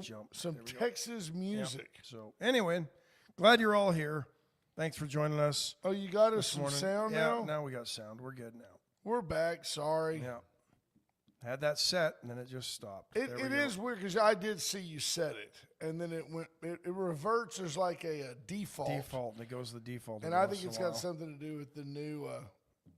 jump. Some There we go. Texas music. Yeah. So anyway, glad you're all here. Thanks for joining us. Oh, you got us some morning. sound Yeah, now? now we got sound. We're good now. We're back. Sorry. Yeah. Had that set, and then it just stopped. It is weird because I did see you set it, and then it went. It reverts. There's like a default. Default, and it goes to the default. And I think it's got something to do with the new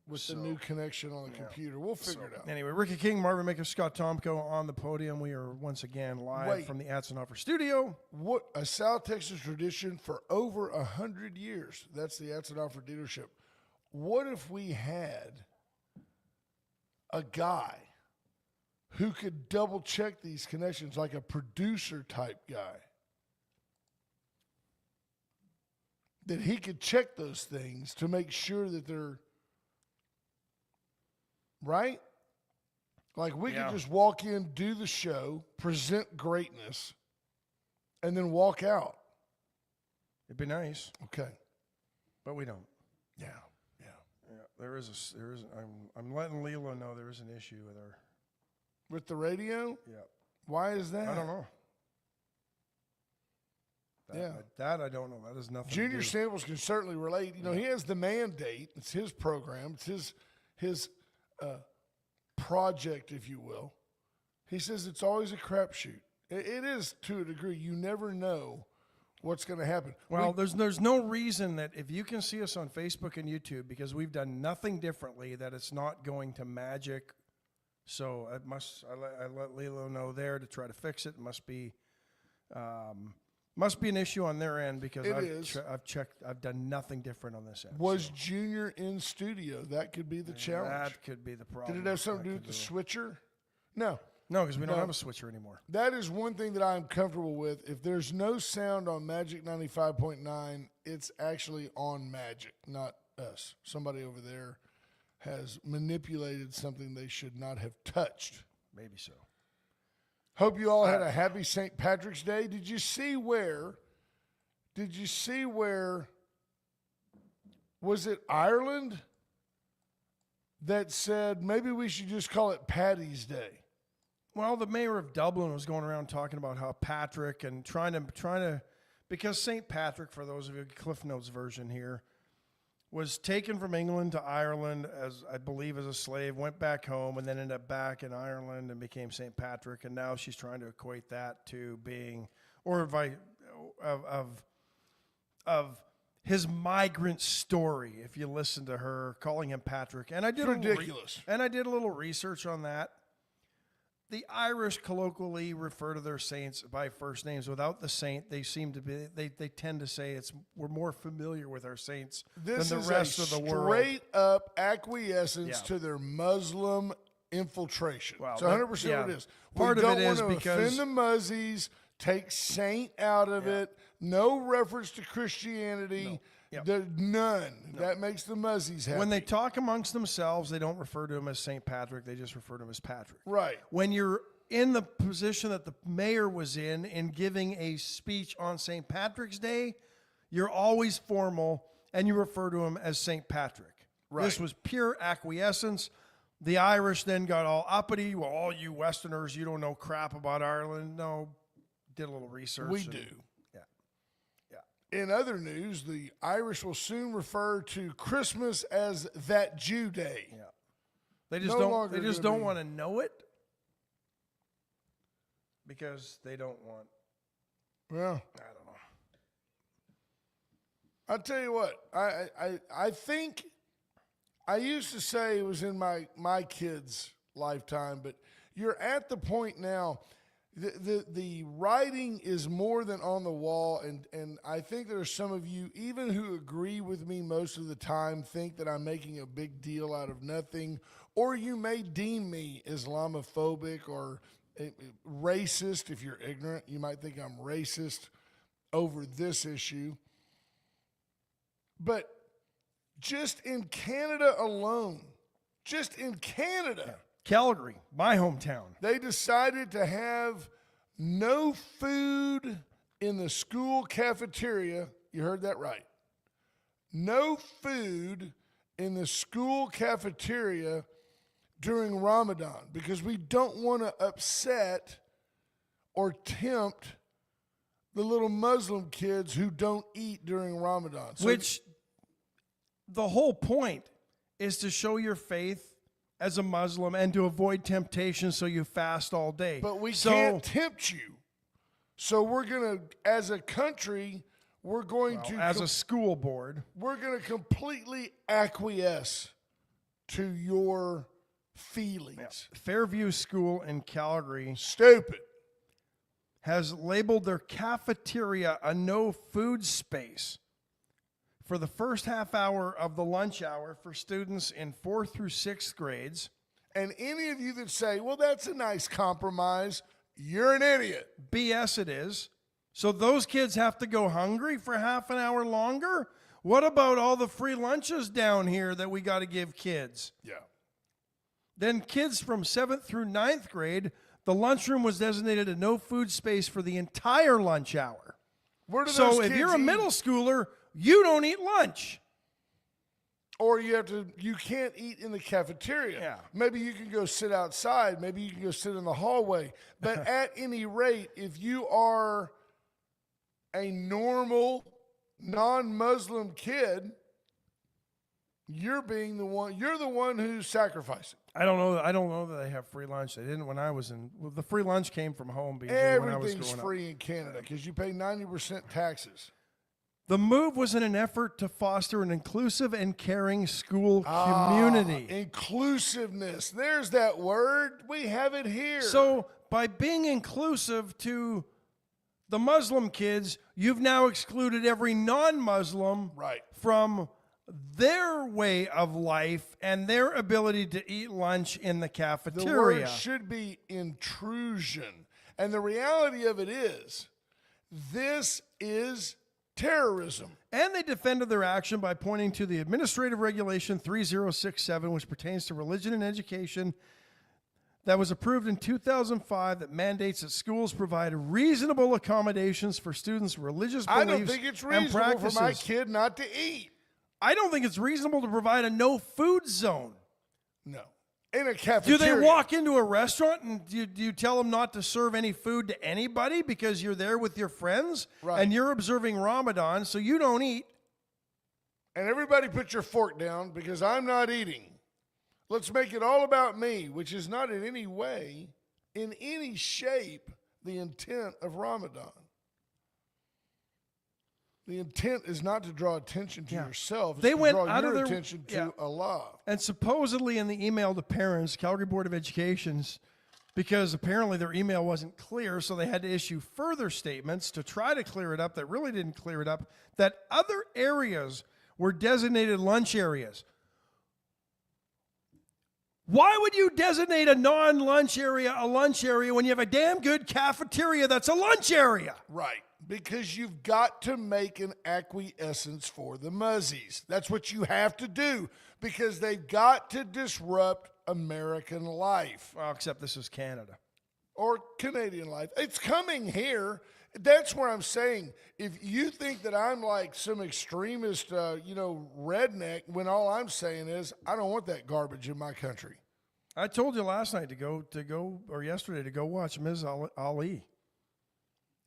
the new connection on the computer. We'll figure it out. Anyway, Ricky King, Marvin Maker, Scott Tomko on the podium. We are once again live from the Atzenhofer studio. What a South Texas tradition for over 100 years. That's the Atzenhofer dealership. What if we had a guy who could double check these connections, like a producer type guy? That he could check those things to make sure that they're right. Like we could just walk in, do the show, present greatness, and then walk out. It'd be nice. Okay. But we don't. Yeah. There is I'm letting Lilo know there is an issue With the radio? Yeah. Why is that? I don't know. That I don't know. That is nothing. Junior Samples can certainly relate. You know, he has the mandate. It's his program. It's his project, if you will. He says it's always a crapshoot. It is to a degree. You never know what's going to happen. Well, there's no reason that if you can see us on Facebook and YouTube, because we've done nothing differently, that it's not going to magic. So I let Lilo know there to try to fix it. It must be an issue on their end, because I've checked. I've done nothing different on this end. Was Junior in studio? That could be the challenge. That could be the problem. Did it have something to do with the switcher? No. No, because we don't have a switcher anymore. That is one thing that I'm comfortable with. If there's no sound on Magic 95.9, it's actually on Magic, not us. Somebody over there has manipulated something they should not have touched. Maybe so. Hope you all had a happy St. Patrick's Day. Did you see where, was it Ireland that said maybe we should just call it Paddy's Day? Well, the mayor of Dublin was going around talking about how Patrick and trying to, because St. Patrick, for those of you, Cliff Notes version here, was taken from England to Ireland as, I believe, as a slave, went back home, and then ended up back in Ireland and became St. Patrick. And now she's trying to equate that to being, or of his migrant story. If you listen to her calling him Patrick, and I did ridiculous. And I did a little research on that. The Irish colloquially refer to their saints by first names. Without the saint, they seem to be. They tend to say we're more familiar with our saints than the rest of the world. Straight up acquiescence to their Muslim infiltration. Well, so 100% what it is. Part of it is because offend the Muzzies, take saint out of it. No reference to Christianity. No. Yep. None. No. That makes the Muzzies happy. When they talk amongst themselves, they don't refer to him as St. Patrick. They just refer to him as Patrick. Right. When you're in the position that the mayor was in giving a speech on St. Patrick's Day, you're always formal, and you refer to him as St. Patrick. Right. This was pure acquiescence. The Irish then got all uppity. Well, all you Westerners, you don't know crap about Ireland. No, did a little research. We do. In other news, the Irish will soon refer to Christmas as that Jew day. Yeah. They just don't want to know it because they don't want. Well, I don't know. I'll tell you what. I think I used to say it was in my kids' lifetime, but you're at the point now. The writing is more than on the wall, and I think there are some of you, even who agree with me most of the time, think that I'm making a big deal out of nothing, or you may deem me Islamophobic or racist. If you're ignorant, you might think I'm racist over this issue. But just in Canada alone, Calgary, my hometown. They decided to have no food in the school cafeteria. You heard that right. No food in the school cafeteria during Ramadan because we don't want to upset or tempt the little Muslim kids who don't eat during Ramadan. So Which the whole point is to show your faith as a Muslim and to avoid temptation, so you fast all day. But we can't tempt you. So we're going to, as a country, as a school board, we're going to completely acquiesce to your feelings. Fairview School in Calgary Stupid. has labeled their cafeteria a no food space for the first half hour of the lunch hour for students in 4th through 6th grades. And any of you that say, well, that's a nice compromise, you're an idiot. BS it is. So those kids have to go hungry for half an hour longer? What about all the free lunches down here that we got to give kids? Yeah. Then kids from 7th through 9th grade, the lunchroom was designated a no food space for the entire lunch hour. Where do So those if kids you're a eat? middle schooler, you don't eat lunch. Or you can't eat in the cafeteria. Yeah. Maybe you can go sit outside. Maybe you can go sit in the hallway. But at any rate, if you are a normal, non-Muslim kid, you're the one who's sacrificing. I don't know that they have free lunch. They didn't when I was in. Well, the free lunch came from home. When I was Everything's growing up. free in Canada because you pay 90% taxes. The move was in an effort to foster an inclusive and caring school community. Inclusiveness. There's that word. We have it here. So by being inclusive to the Muslim kids, you've now excluded every non-Muslim Right. from their way of life and their ability to eat lunch in the The cafeteria. word should be intrusion. And the reality of it is, this is terrorism. And they defended their action by pointing to the Administrative Regulation 3067, which pertains to religion and education, that was approved in 2005 that mandates that schools provide reasonable accommodations for students' religious beliefs I don't think it's and reasonable practices. for my kid not to eat. I don't think it's reasonable to provide a no-food zone. No. In a Do cafeteria. they walk into a restaurant and do you tell them not to serve any food to anybody because you're there with your friends Right. and you're observing Ramadan, so you don't eat? And everybody put your fork down because I'm not eating. Let's make it all about me, which is not in any way, in any shape, the intent of Ramadan. The intent is not to draw attention to yourself. It's They to went draw out your of their attention to Allah. And supposedly in the email to parents, Calgary Board of Education's, because apparently their email wasn't clear, so they had to issue further statements to try to clear it up that really didn't clear it up, that other areas were designated lunch areas. Why would you designate a non-lunch area a lunch area when you have a damn good cafeteria that's a lunch area? Right. Because you've got to make an acquiescence for the muzzies. That's what you have to do because they've got to disrupt American life Well, except this is Canada. or Canadian life. It's coming here. That's where I'm saying, if you think that I'm like some extremist, redneck, when all I'm saying is I don't want that garbage in my country. I told you last night or yesterday to go watch Ms. Ali.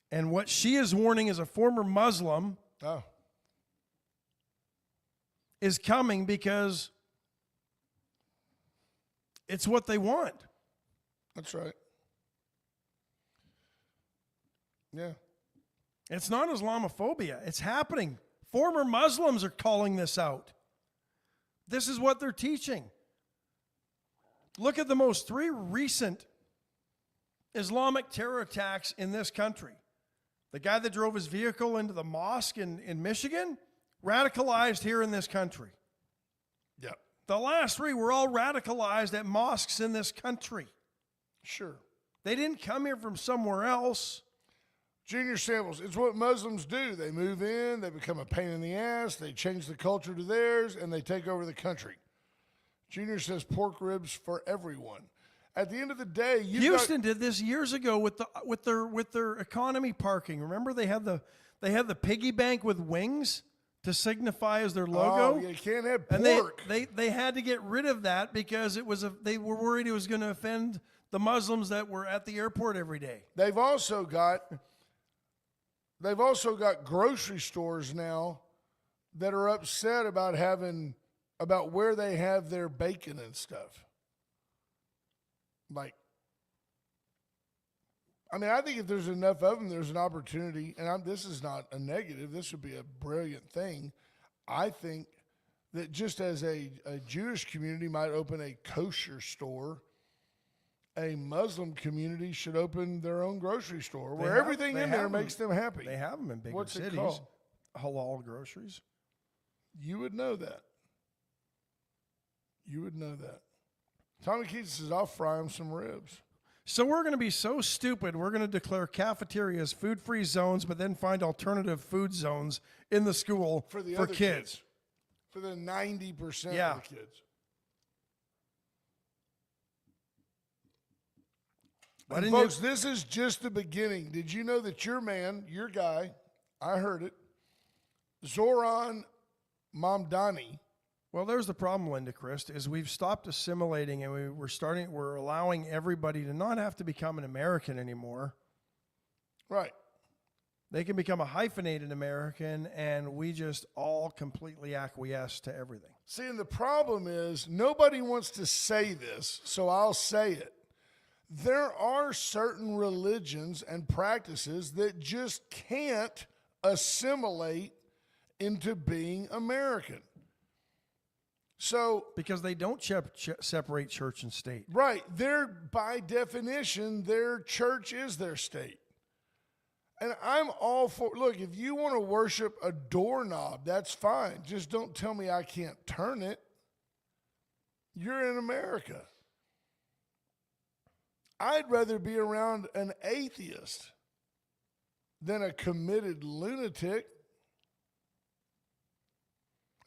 And what she is warning as a former Muslim Oh, is coming because it's what they want. that's right. Yeah. It's not Islamophobia. It's happening. Former Muslims are calling this out. This is what they're teaching. Look at the most 3 recent Islamic terror attacks in this country. The guy that drove his vehicle into the mosque in Michigan, radicalized here in this country. Yep. The last 3 were all radicalized at mosques in this country. Sure. They didn't come here from somewhere else. Junior samples, it's what Muslims do. They move in, they become a pain in the ass, they change the culture to theirs, and they take over the country. Junior says pork ribs for everyone. At the end of the day, Houston did this years ago with their economy parking. Remember they had the piggy bank with wings to signify as their logo. Oh, you can't have And pork. they had to get rid of that because they were worried it was going to offend the Muslims that were at the airport every day. They've also got grocery stores now that are upset about where they have their bacon and stuff. Like, I mean, I think if there's enough of them, there's an opportunity. And this is not a negative. This would be a brilliant thing. I think that just as a Jewish community might open a kosher store, a Muslim community should open their own grocery store where everything in there makes them happy. They have them in bigger What's cities. it called? Halal groceries. You would know that. You would know that. Tommy Keats says, I'll fry him some ribs. So we're going to be so stupid, we're going to declare cafeterias food-free zones, but then find alternative food zones in the school For the for other kids. For the 90% Yeah. of the kids. Why And didn't folks, this is just the beginning. Did you know that your guy, I heard it, Zoran Mamdani, Well, there's the problem, Linda Christ, is we've stopped assimilating and we're allowing everybody to not have to become an American anymore. right? They can become a hyphenated American, and we just all completely acquiesce to everything. See, and the problem is nobody wants to say this, so I'll say it. There are certain religions and practices that just can't assimilate into being American. So, Because they don't separate church and state. right, by definition, their church is their state. And I'm all for, look, if you want to worship a doorknob, that's fine. Just don't tell me I can't turn it. You're in America. I'd rather be around an atheist than a committed lunatic.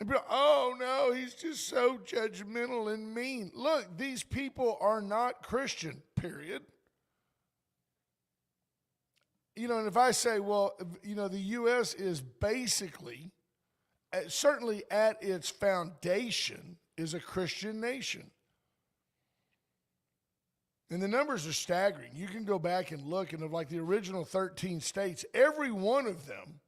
And be like, oh, no, he's just so judgmental and mean. Look, these people are not Christian, period. You know, and if I say, well, you know, the U.S. is basically, certainly at its foundation, is a Christian nation. And the numbers are staggering. You can go back and look, and of like the original 13 states, every one of them,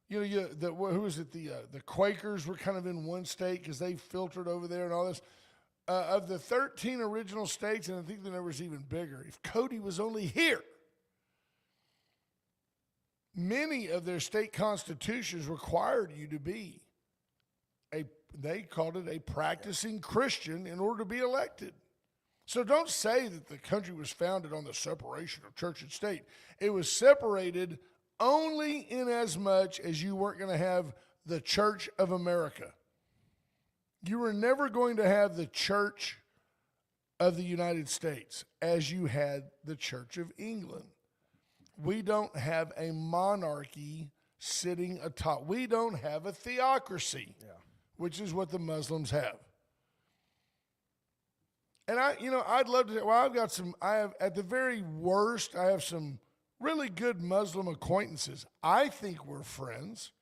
you know, who was it? The Quakers were kind of in one state because they filtered over there and all this. Of the 13 original states, and I think the number's even bigger, if Cody was only here, many of their state constitutions required you to be they called it a practicing Christian in order to be elected. So don't say that the country was founded on the separation of church and state. It was separated only in as much as you weren't going to have the Church of America. You were never going to have the Church of the United States as you had the Church of England. We don't have a monarchy sitting atop. We don't have a theocracy, which is what the Muslims have. And I'd love to. Well, at the very worst, I have some really good Muslim acquaintances. I think we're friends.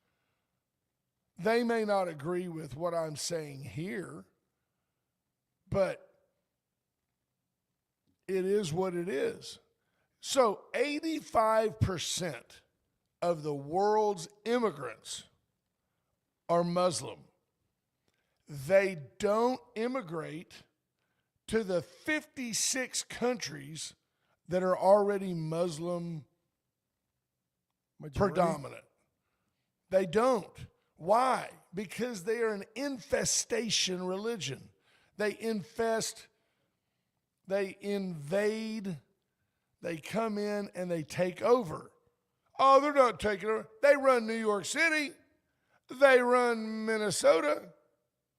They may not agree with what I'm saying here, but it is what it is. So 85% of the world's immigrants are Muslim. They don't immigrate to the 56 countries that are already Muslim predominant. They don't. Why? Because they are an infestation religion. They infest, they invade, they come in and they take over. Oh, they're not taking over. They run New York City. They run Minnesota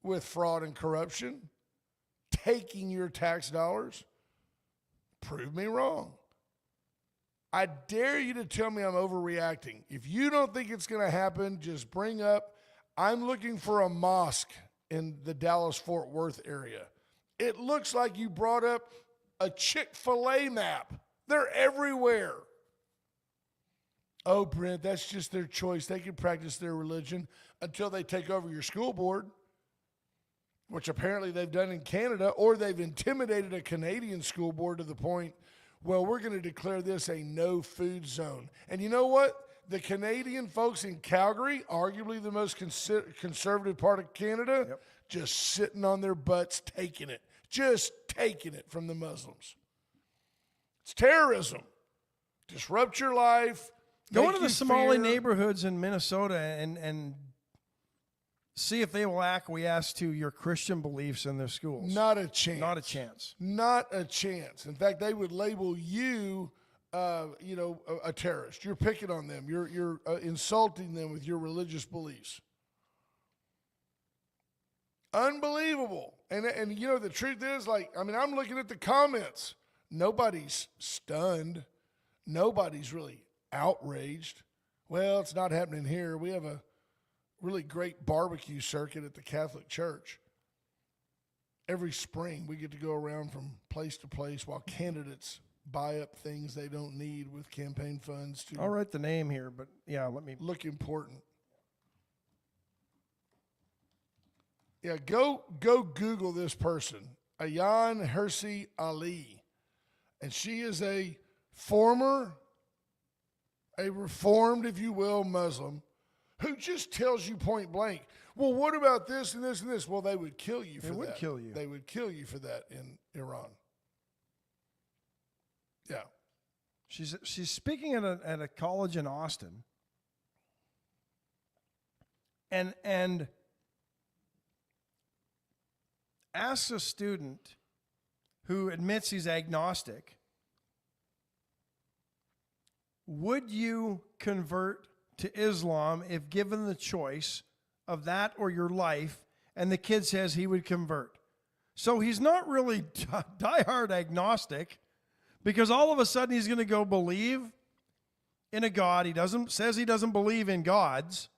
with fraud and corruption, taking your tax dollars. Prove me wrong. I dare you to tell me I'm overreacting. If you don't think it's going to happen, just bring up, I'm looking for a mosque in the Dallas-Fort Worth area. It looks like you brought up a Chick-fil-A map. They're everywhere. Oh, Brent, that's just their choice. They can practice their religion until they take over your school board, which apparently they've done in Canada, or they've intimidated a Canadian school board to the point, well, we're going to declare this a no-food zone. And you know what? The Canadian folks in Calgary, arguably the most conservative part of Canada, just sitting on their butts taking it. Just taking it from the Muslims. It's terrorism. Disrupt your life. Go into the Somali neighborhoods in Minnesota and see if they will acquiesce to your Christian beliefs in their schools. Not a chance. Not a chance. Not a chance. In fact, they would label you, a terrorist. You're picking on them. You're insulting them with your religious beliefs. Unbelievable. And the truth is, I'm looking at the comments. Nobody's stunned. Nobody's really outraged. Well, it's not happening here. We have a really great barbecue circuit at the Catholic Church. Every spring, we get to go around from place to place while candidates buy up things they don't need with campaign funds to I'll write the name here, but let me look important. Yeah, go Google this person, Ayan Hirsi Ali. And she is a reformed, if you will, Muslim who just tells you point blank, well, what about this and this and this? Well, they would kill you for that. They would kill you. They would kill you for that in Iran. Yeah. She's speaking at a college in Austin. And asks a student who admits he's agnostic, would you convert to Islam if given the choice of that or your life? And the kid says he would convert. So he's not really diehard agnostic, because all of a sudden he's going to go believe in a God. Says he doesn't believe in gods.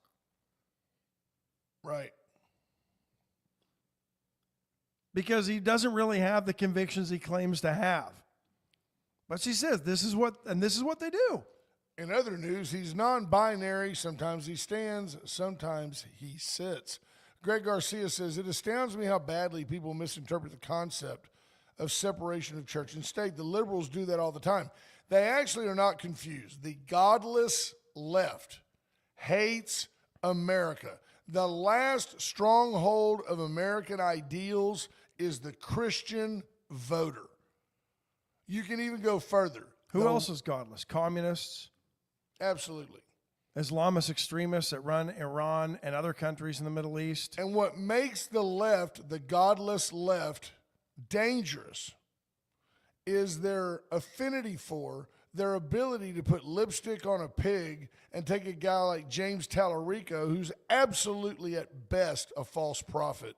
Right. Because he doesn't really have the convictions he claims to have. But she says this is what they do. In other news, he's non-binary. Sometimes he stands, sometimes he sits. Greg Garcia says, it astounds me how badly people misinterpret the concept of separation of church and state. The liberals do that all the time. They actually are not confused. The godless left hates America. The last stronghold of American ideals is the Christian voter. You can even go further. Who else is godless? Communists? Absolutely. Islamist extremists that run Iran and other countries in the Middle East. And what makes the left, the godless left, dangerous is their affinity for, their ability to put lipstick on a pig and take a guy like James Tallarico, who's absolutely at best a false prophet,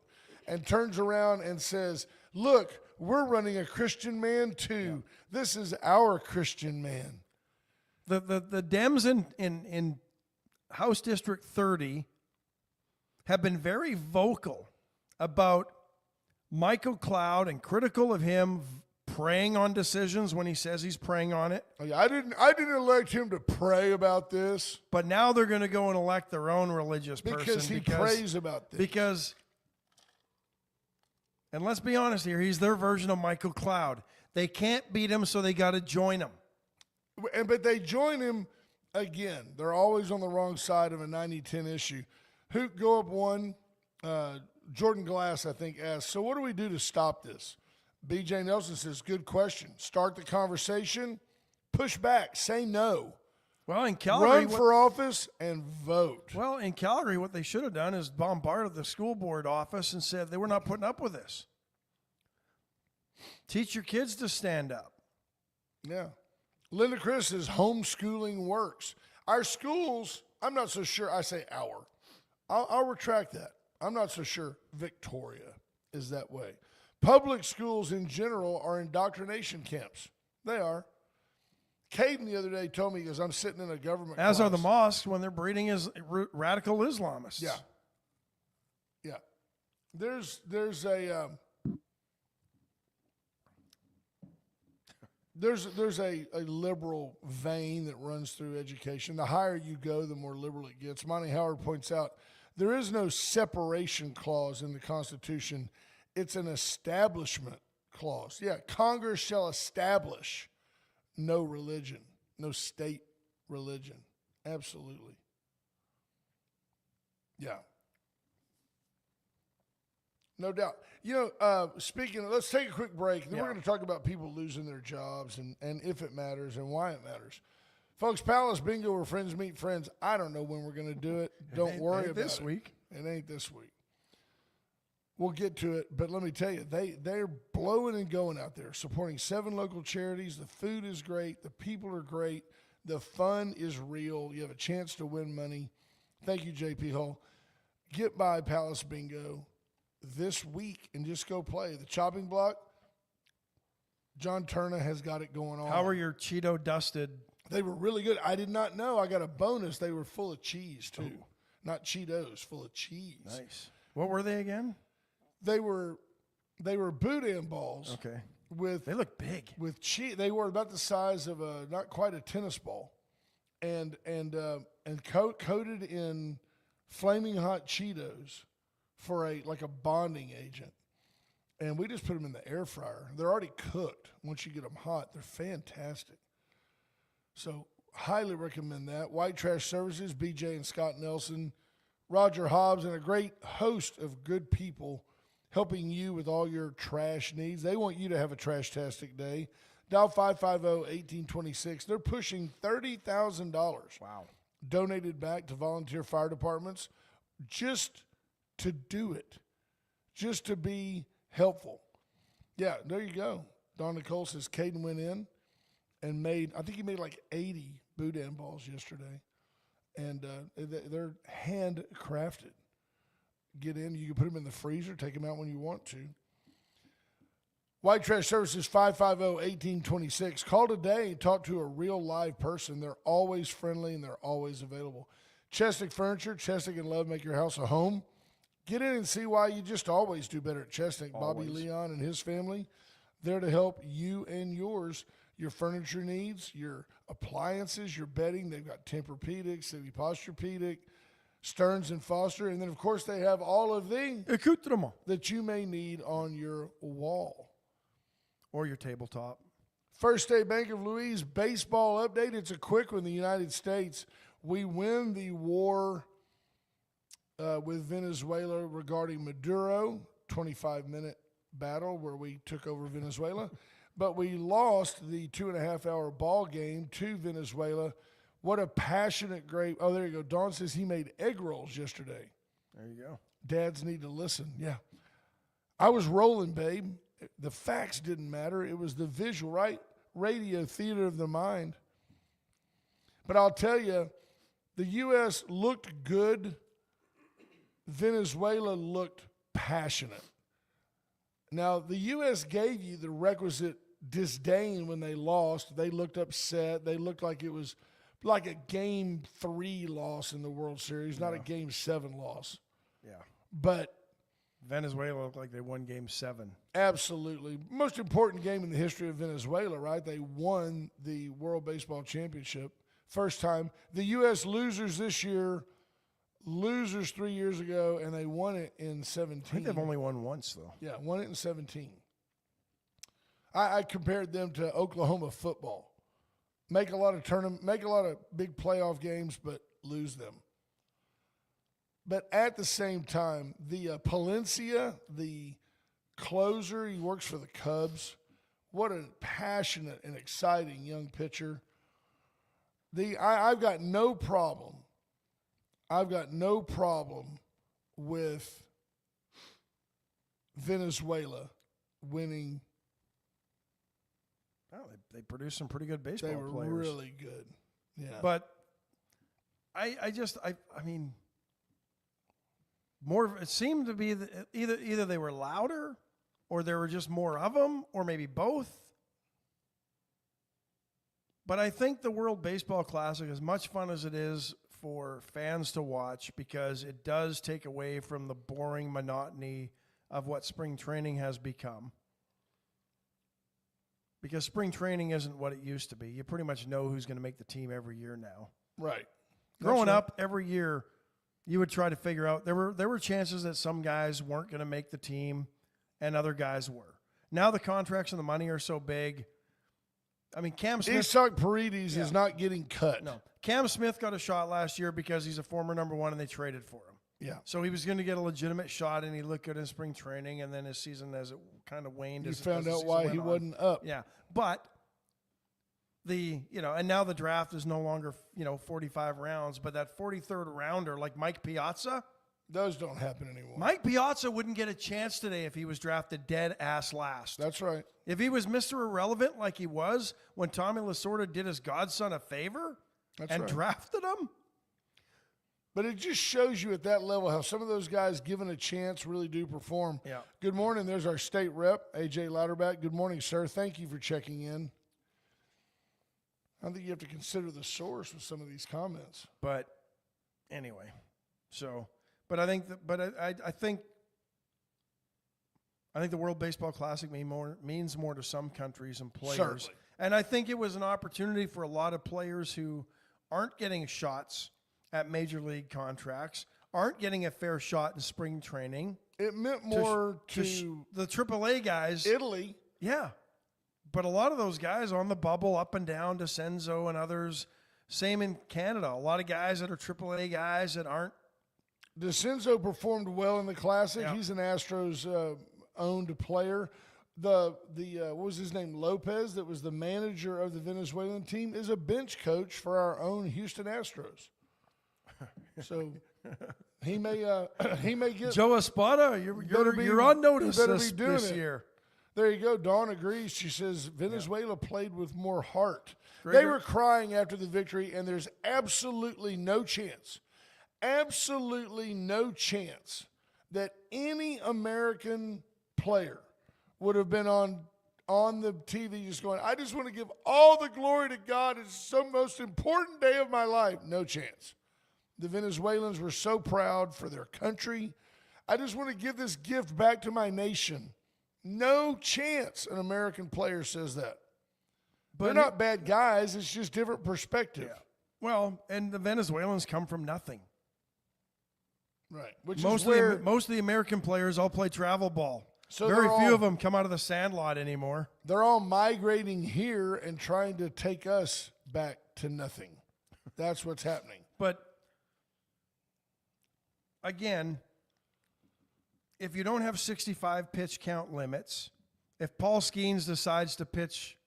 and turns around and says, look, we're running a Christian man too. Yeah. This is our Christian man. The Dems in House District 30 have been very vocal about Michael Cloud and critical of him praying on decisions when he says he's praying on it. I didn't elect him to pray about this. But now they're going to go and elect their own religious person because he prays about this. And let's be honest here, he's their version of Michael Cloud. They can't beat him, so they got to join him. But they join him again. They're always on the wrong side of a 90-10 issue. Hoot Go Up One, Jordan Glass, I think, asked, so what do we do to stop this? BJ Nelson says, good question. Start the conversation, push back, say no. Well, in Calgary, run for office and vote. Well, in Calgary, what they should have done is bombarded the school board office and said they were not putting up with this. Teach your kids to stand up. Yeah. Linda Chris says homeschooling works. Our schools, I'm not so sure. I say our. I'll retract that. I'm not so sure Victoria is that way. Public schools in general are indoctrination camps. They are. Caden the other day told me, because I'm sitting in a government As class. are the mosques when they're breeding as radical Islamists. Yeah. Yeah. There's a there's a liberal vein that runs through education. The higher you go, the more liberal it gets. Monty Howard points out there is no separation clause in the Constitution. It's an establishment clause. Yeah, Congress shall establish no religion, no state religion. Absolutely. Yeah. No doubt. Speaking of, let's take a quick break. Then we're going to talk about people losing their jobs and if it matters and why it matters. Folks, Palace Bingo, where friends meet friends. I don't know when we're going to do it. Don't worry about this it. Week. It ain't this week. We'll get to it, but let me tell you, they're blowing and going out there, supporting 7 local charities. The food is great. The people are great. The fun is real. You have a chance to win money. Thank you, JP Hull. Get by Palace Bingo this week and just go play. The chopping block, John Turner has got it going on. How were your Cheeto dusted? They were really good. I did not know. I got a bonus. They were full of cheese, too. Ooh. Not Cheetos, full of cheese. Nice. What were they again? They were boudin balls. Okay. They look big. With cheese. They were about the size of not quite a tennis ball. And coated in flaming hot Cheetos for a bonding agent. And we just put them in the air fryer. They're already cooked. Once you get them hot, they're fantastic. So highly recommend that. White Trash Services, BJ and Scott Nelson, Roger Hobbs, and a great host of good people helping you with all your trash needs. They want you to have a trash-tastic day. Dial 550-1826. They're pushing $30,000. Wow. Donated back to volunteer fire departments just to do it, just to be helpful. Yeah, there you go. Don Nicole says Caden went in and I think he made like 80 boudin balls yesterday. And they're handcrafted. Get in. You can put them in the freezer, take them out when you want to. White Trash Services, 550-1826. Call today and talk to a real live person. They're always friendly and they're always available. Chestic Furniture, Chestic and Love make your house a home. Get in and see why you just always do better at Chestic. Bobby Leon and his family, there to help you and yours. Your furniture needs, your appliances, your bedding. They've got Tempur-Pedic, City Posturepedic, Stearns and Foster. And then, of course, they have all of the accoutrements that you may need on your wall. Or your tabletop. First State Bank of Louise baseball update. It's a quick one. The United States, we win the war with Venezuela regarding Maduro, 25-minute battle where we took over Venezuela. But we lost the 2.5-hour ball game to Venezuela. What a passionate, great. Oh, there you go. Dawn says he made egg rolls yesterday. There you go. Dads need to listen. Yeah. I was rolling, babe. The facts didn't matter. It was the visual, right? Radio, theater of the mind. But I'll tell you, the U.S. looked good. Venezuela looked passionate. Now, the U.S. gave you the requisite disdain when they lost. They looked upset. They looked like it was like a Game 3 loss in the World Series, not a Game 7 loss. Yeah. But Venezuela looked like they won Game 7. Absolutely. Most important game in the history of Venezuela, right? They won the World Baseball Championship. First time. The U.S. losers this year, losers 3 years ago, and they won it in 17. I think they've only won once, though. Yeah, won it in 17. I compared them to Oklahoma football. Make a lot of big playoff games, but lose them. But at the same time, the Palencia, the closer, he works for the Cubs. What a passionate and exciting young pitcher. I've got no problem. I've got no problem with Venezuela winning. Well, they produced some pretty good baseball players. They were really good. Yeah. But I mean, more. It seemed to be that either they were louder, or there were just more of them, or maybe both. But I think the World Baseball Classic, as much fun as it is for fans to watch, because it does take away from the boring monotony of what spring training has become. because spring training isn't what it used to be. You pretty much know who's going to make the team every year now. Right. Growing up, every year, you would try to figure out there were chances that some guys weren't going to make the team and other guys were. Now the contracts and the money are so big. I mean, Cam Smith. Isak Paredes is not getting cut. No. Cam Smith got a shot last year because he's a former number one and they traded for him. Yeah. So he was going to get a legitimate shot, and he looked good in spring training, and then his season, as it kind of waned. You as found the out season why went he on. wasn't up. Yeah. But and now the draft is no longer, 45 rounds, but that 43rd rounder, like Mike Piazza. Those don't happen anymore. Mike Piazza wouldn't get a chance today if he was drafted dead ass last. That's right. If he was Mr. Irrelevant like he was when Tommy Lasorda did his godson a favor drafted him. But it just shows you at that level how some of those guys given a chance really do perform. Yeah. Good morning. There's our state rep, A.J. Louderback. Good morning, sir. Thank you for checking in. I think you have to consider the source with some of these comments. But anyway, but I think I think the World Baseball Classic means more to some countries and players. Certainly. And I think it was an opportunity for a lot of players who aren't getting shots at major league contracts, aren't getting a fair shot in spring training. It meant more to the AAA guys. Italy. Yeah. But a lot of those guys on the bubble, up and down, DeCenzo and others, same in Canada. A lot of guys that are AAA guys that aren't. DeCenzo performed well in the Classic. Yeah. He's an Astros owned player. What was his name? Lopez, that was the manager of the Venezuelan team, is a bench coach for our own Houston Astros. So he may get Joe Espada. You're on notice this year. There you go. Dawn agrees. She says Venezuela played with more heart. Gregor, they were crying after the victory, and there's absolutely no chance that any American player would have been on the TV just going, I just want to give all the glory to God. It's the most important day of my life. No chance. The Venezuelans were so proud for their country. I just want to give this gift back to my nation. No chance an American player says that. But they're not bad guys. It's just different perspective. Yeah. Well, and the Venezuelans come from nothing. Right. Which most of the American players all play travel ball. So very few of them come out of the sandlot anymore. They're all migrating here and trying to take us back to nothing. That's what's happening. But again, if you don't have 65 pitch count limits, if Paul Skeens decides to pitch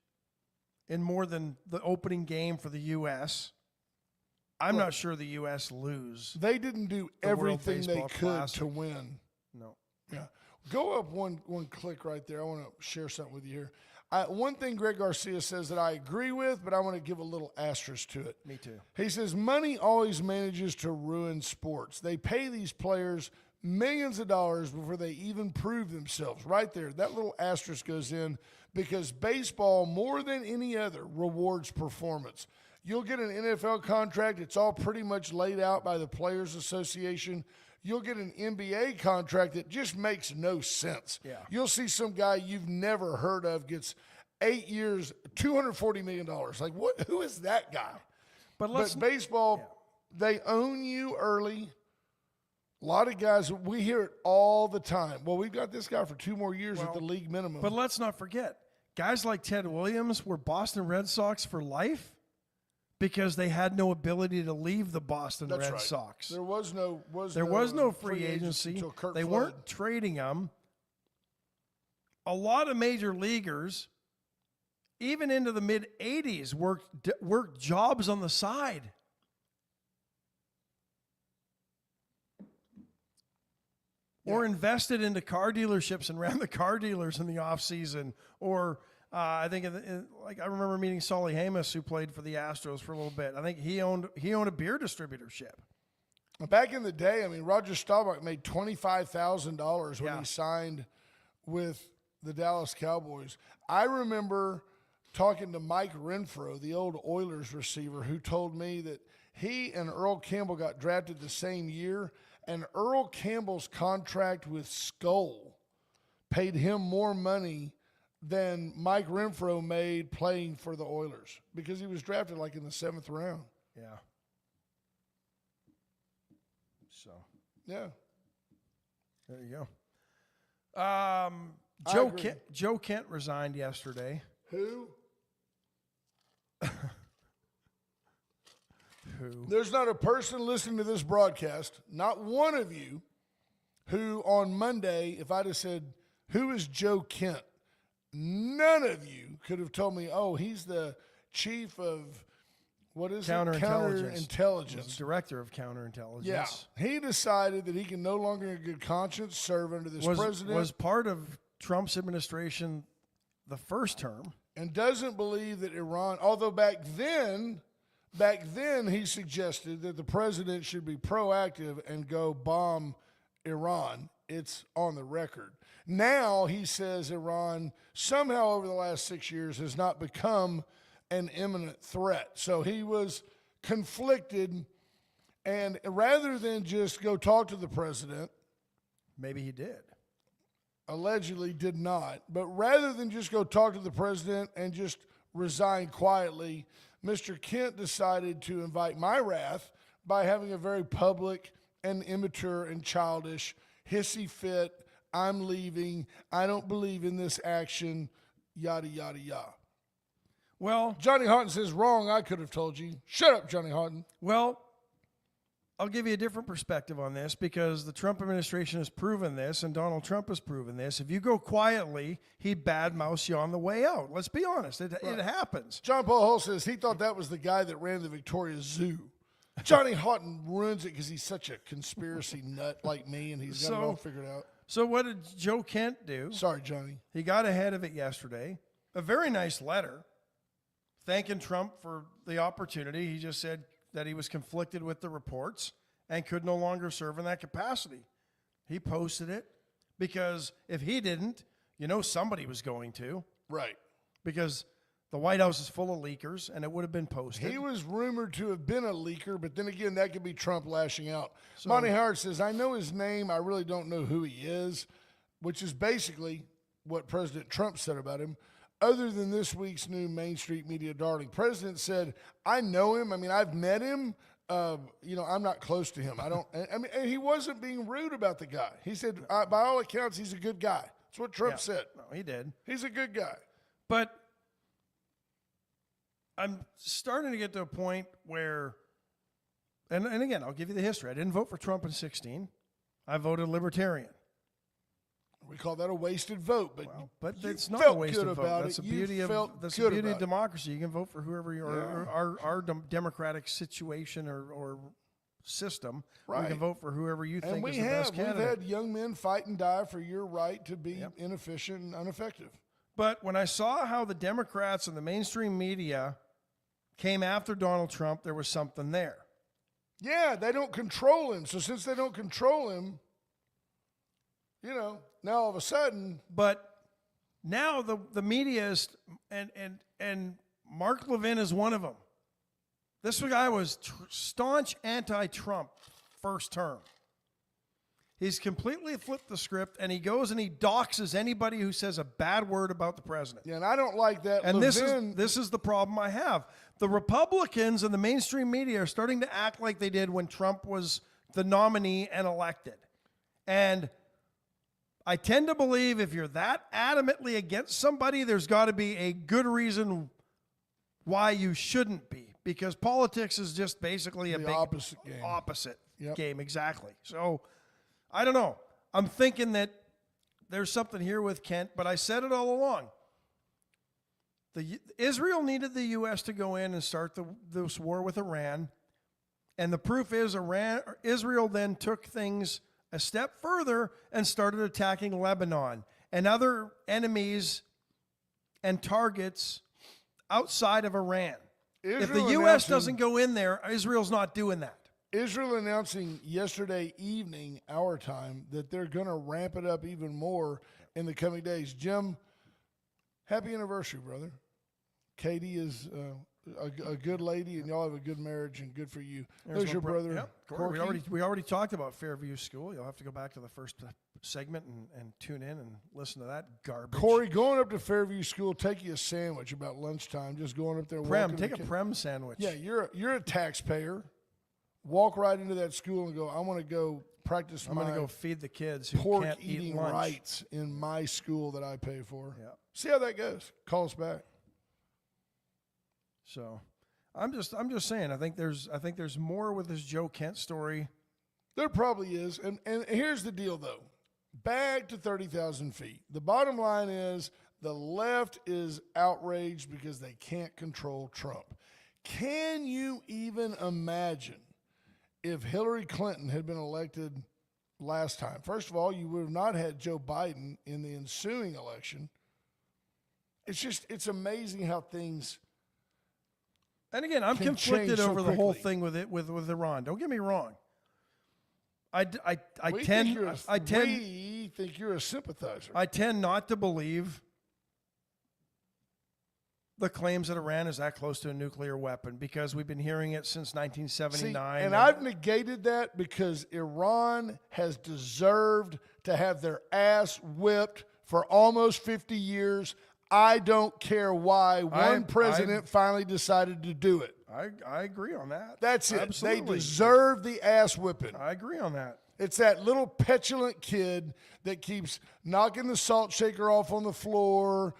in more than the opening game for the U.S., I'm not sure the U.S. lose. They didn't do everything they could to win. No. Yeah. Go up one click right there. I want to share something with you here. One thing Greg Garcia says that I agree with, but I want to give a little asterisk to it. Me too. He says money always manages to ruin sports. They pay these players millions of dollars before they even prove themselves. Right there, that little asterisk goes in because baseball, more than any other, rewards performance. You'll get an NFL contract. It's all pretty much laid out by the Players Association. You'll get an NBA contract that just makes no sense. Yeah. You'll see some guy you've never heard of gets 8 years, $240 million. Like, what? Who is that guy? But baseball, they own you early. A lot of guys, we hear it all the time. Well, we've got this guy for 2 more years at the league minimum. But let's not forget, guys like Ted Williams were Boston Red Sox for life because they had no ability to leave the Boston Red Sox. There was no free agency. Until Kurt they Flood. Weren't trading them. A lot of major leaguers, even into the mid-'80s, worked jobs on the side. Or invested into car dealerships and ran the car dealers in the offseason. Or I think, I remember meeting Solly Hamas, who played for the Astros for a little bit. I think he owned a beer distributorship. Back in the day, I mean, Roger Staubach made $25,000 when he signed with the Dallas Cowboys. I remember talking to Mike Renfro, the old Oilers receiver, who told me that he and Earl Campbell got drafted the same year, and Earl Campbell's contract with Skull paid him more money than Mike Renfro made playing for the Oilers because he was drafted like in the 7th round. Yeah. So Yeah. there you go. Joe Kent resigned yesterday. Who? Who? There's not a person listening to this broadcast, not one of you, who on Monday, if I'd have said, who is Joe Kent? None of you could have told me, oh, he's the chief of, what is counterintelligence. He's director of counterintelligence. Yeah. He decided that he can no longer in good conscience serve under this president. Was part of Trump's administration the first term. And doesn't believe that Iran, although back then he suggested that the president should be proactive and go bomb Iran. It's on the record. Now he says Iran somehow over the last 6 years has not become an imminent threat. So he was conflicted, and rather than just go talk to the president, maybe he did. Allegedly did not. But rather than just go talk to the president and just resign quietly, Mr. Kent decided to invite my wrath by having a very public and immature and childish hissy fit, I'm leaving, I don't believe in this action, yada, yada, yada. Well, Johnny Houghton says, wrong, I could have told you. Shut up, Johnny Houghton. Well, I'll give you a different perspective on this because the Trump administration has proven this and Donald Trump has proven this. If you go quietly, he'd badmouth you on the way out. Let's be honest. It happens. John Paul Hull says he thought that was the guy that ran the Victoria Zoo. Johnny Houghton ruins it because he's such a conspiracy nut like me and he's got it all figured out. So what did Joe Kent do? Sorry, Johnny. He got ahead of it yesterday. A very nice letter thanking Trump for the opportunity. He just said that he was conflicted with the reports and could no longer serve in that capacity. He posted it because if he didn't, somebody was going to. Right. Because the White House is full of leakers, and it would have been posted. He was rumored to have been a leaker, but then again, that could be Trump lashing out. Monty Howard says, I know his name. I really don't know who he is, which is basically what President Trump said about him. Other than this week's new Main Street media darling, President said, I know him. I mean, I've met him. I'm not close to him. And he wasn't being rude about the guy. He said, by all accounts, he's a good guy. That's what Trump said. No, he did. He's a good guy. But I'm starting to get to a point where, and again, I'll give you the history. I didn't vote for Trump in 2016. I voted Libertarian. We call that a wasted vote, but it's not a wasted vote. That's the beauty of democracy. You can vote for whoever our democratic situation or system. Right. We can vote for whoever you think is the best candidate. We've had young men fight and die for your right to be inefficient and ineffective. But when I saw how the Democrats and the mainstream media came after Donald Trump, there was something there. Yeah, they don't control him. So since they don't control him, now all of a sudden. But now the media is, and Mark Levin is one of them. This guy was staunch anti-Trump first term. He's completely flipped the script, and he goes and he doxes anybody who says a bad word about the president. Yeah, and I don't like that. And this is the problem I have. The Republicans and the mainstream media are starting to act like they did when Trump was the nominee and elected. And I tend to believe if you're that adamantly against somebody, there's got to be a good reason why you shouldn't be. Because politics is just basically a big opposite game. Exactly. So I don't know. I'm thinking that there's something here with Kent, but I said it all along. Israel needed the U.S. to go in and start this war with Iran. And the proof is Israel then took things a step further and started attacking Lebanon and other enemies and targets outside of Iran. If the U.S. doesn't go in there, Israel's not doing that. Israel announcing yesterday evening, our time, that they're going to ramp it up even more in the coming days. Jim, happy anniversary, brother. Katie is a good lady, and y'all have a good marriage, and good for you. There's your brother. Yep. We already talked about Fairview School. You'll have to go back to the first segment and tune in and listen to that garbage. Corey, going up to Fairview School, take you a sandwich about lunchtime. Just going up there. Take a Prem sandwich. Yeah, you're a taxpayer. Walk right into that school and go, I want to go practice I'm going to go feed the kids who pork can't eat eating lunch. rights in my school that I pay for. Yeah. See how that goes. Call us back. So, I'm just saying. I think there's more with this Joe Kent story. There probably is. And here's the deal, though. Back to 30,000 feet. The bottom line is the left is outraged because they can't control Trump. Can you even imagine if Hillary Clinton had been elected last time? First of all, you would have not had Joe Biden in the ensuing election. It's amazing how things. And again, I'm conflicted over the whole thing with Iran. Don't get me wrong. I tend we think you're a sympathizer. I tend not to believe the claims that Iran is that close to a nuclear weapon because we've been hearing it since 1979. And I've negated that because Iran has deserved to have their ass whipped for almost 50 years. I don't care why one president finally decided to do it. I agree on that. That's it. Absolutely. They deserve the ass whipping. I agree on that. It's that little petulant kid that keeps knocking the salt shaker off on the floor,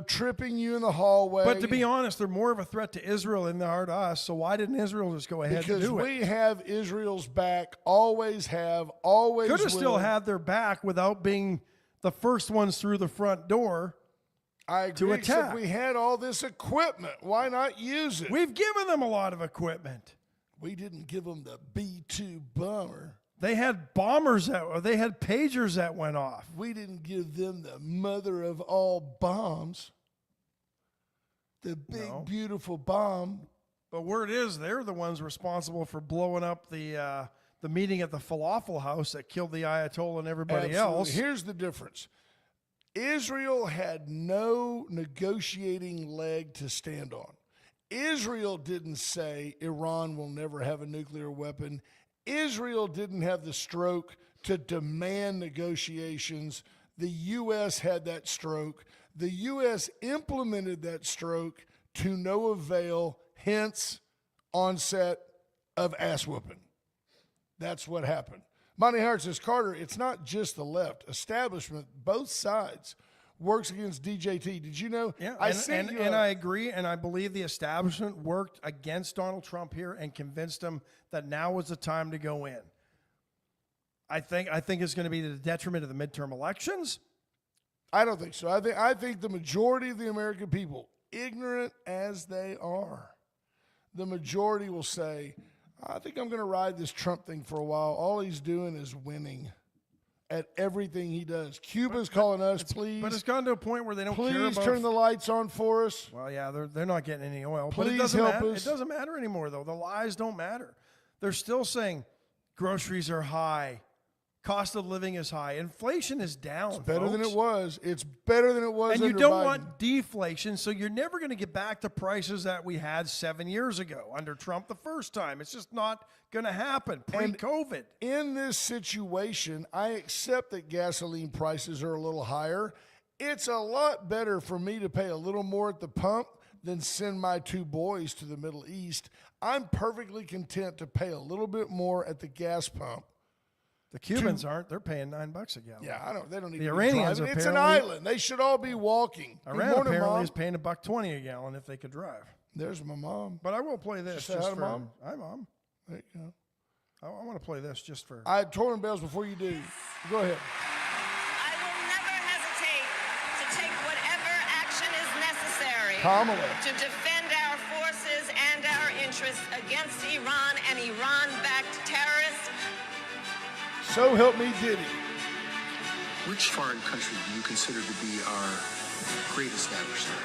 tripping you in the hallway. But to be honest, they're more of a threat to Israel than they are to us. So why didn't Israel just go ahead and do it? Because we have Israel's back, always have, always will. Could have still had their back without being the first ones through the front door. I agree, except we had all this equipment. Why not use it? We've given them a lot of equipment. We didn't give them the B-2 bomber. They had bombers they had pagers that went off. We didn't give them the mother of all bombs. The big, beautiful bomb. But word is they're the ones responsible for blowing up the meeting at the falafel house that killed the Ayatollah and everybody else. Here's the difference. Israel had no negotiating leg to stand on. Israel didn't say Iran will never have a nuclear weapon. Israel didn't have the stroke to demand negotiations. The U.S. had that stroke. The U.S. implemented that stroke to no avail, hence onset of ass whooping. That's what happened. Monty Hart says, Carter, it's not just the left. Establishment, both sides, works against DJT. Did you know? Yeah, and I agree, and I believe the establishment worked against Donald Trump here and convinced him that now was the time to go in. I think it's going to be to the detriment of the midterm elections. I don't think so. I think the majority of the American people, ignorant as they are, the majority will say, I think I'm going to ride this Trump thing for a while. All he's doing is winning at everything he does. Cuba's calling us, please. But it's gotten to a point where they don't care about. Please turn the lights on for us. Well, yeah, they're not getting any oil. Please but it doesn't help matter. us. It doesn't matter anymore, though. The lies don't matter. They're still saying groceries are high. Cost of living is high. Inflation is down. It's better than folks. it was. It's better than it was. And you under don't Biden. want deflation, so you're never going to get back to prices that we had 7 years ago under Trump the first time. It's just not going to happen pre-COVID. In this situation, I accept that gasoline prices are a little higher. It's a lot better for me to pay a little more at the pump than send my two boys to the Middle East. I'm perfectly content to pay a little bit more at the gas pump. The Cubans aren't. They're paying $9 a gallon. Yeah, they don't need the to Iranians be driving. are It's an island. They should all be walking. Iran Good morning, apparently Mom. is paying $1.20 a gallon if they could drive. There's my mom. But I will play this Say just hi to for Mom. Hi, Mom. There you go. I want to play this just for. I had torn bells before you do. Go ahead. I will never hesitate to take whatever action is necessary Kamala. to defend our forces and our interests against Iran and Iran-backed terrorists. So help me, Diddy. Which foreign country do you consider to be our greatest adversary?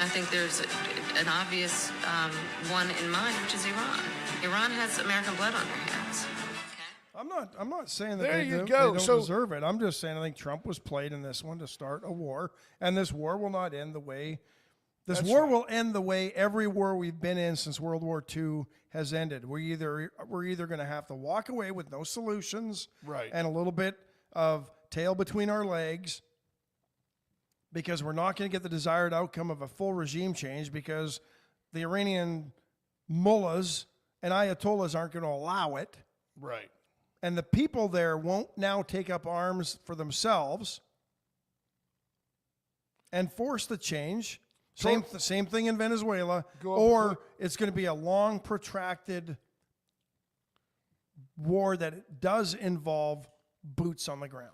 I think there's an obvious one in mind, which is Iran. Iran has American blood on their hands. I'm not saying that There they, you don't, go. they don't So- deserve it. I'm just saying I think Trump was played in this one to start a war, and this war will not end the way. This war will end the way every war we've been in since World War II has ended. We're either going to have to walk away with no solutions, Right. and a little bit of tail between our legs because we're not going to get the desired outcome of a full regime change because the Iranian mullahs and ayatollahs aren't going to allow it. Right. And the people there won't now take up arms for themselves and force the change. Same thing in Venezuela. Or it's going to be a long, protracted war that does involve boots on the ground.